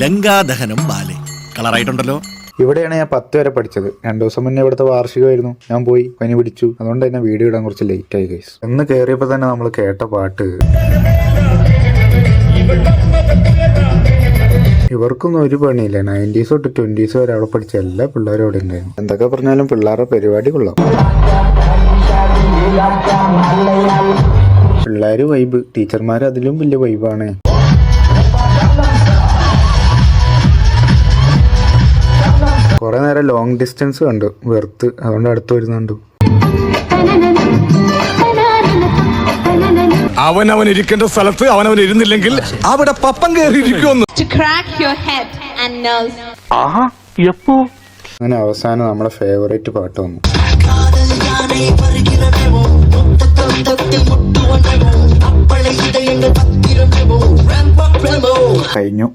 Lankadahanam ballet. കളറായിട്ടുണ്ടല്ലോ. ഇവിടെയാണ് ഞാൻ 10 വരെ പഠിച്ചത്. 2 ദിവസം മുന്നേ ഇവിടുത്തെ വാർഷികമായിരുന്നു. ഞാൻ പോയി പനി പിടിച്ചു. അതുകൊണ്ട് തന്നെ വീഡിയോ ഇടാൻ കുറച്ച് ലേറ്റ് ആയി ഗൈസ്. എന്ന് കയറിയപ്പോൾ തന്നെ നമ്മൾ കേട്ട പാട്ട് ഇവർക്കൊന്നും ഒരു പണിയില്ല. 90s തൊട്ട് 20s വരെ അവിടെ പഠിച്ച എല്ലാ പിള്ളേരും അവിടെ ഉണ്ടായിരുന്നു. എന്തൊക്കെ പറഞ്ഞാലും പിള്ളേരുടെ പരിപാടി കൊള്ളാം. പിള്ളേര് വൈബ്, ടീച്ചർമാർ അതിലും വലിയ വൈബാണ്. കുറെ നേരം ലോങ് ഡിസ്റ്റൻസ് കണ്ടു, വെറുത്ത്. അതുകൊണ്ട് അടുത്ത് വരുന്നുണ്ട്. അവനവൻ ഇരിക്കേണ്ട സ്ഥലത്ത് അവനവൻ ഇരുന്നില്ലെങ്കിൽ അവിടെ പപ്പം കയറിയിരിക്കുമെന്ന്. അങ്ങനെ അവസാനം നമ്മുടെ ഫേവറേറ്റ് പാട്ട് വന്നു. കഴിഞ്ഞു.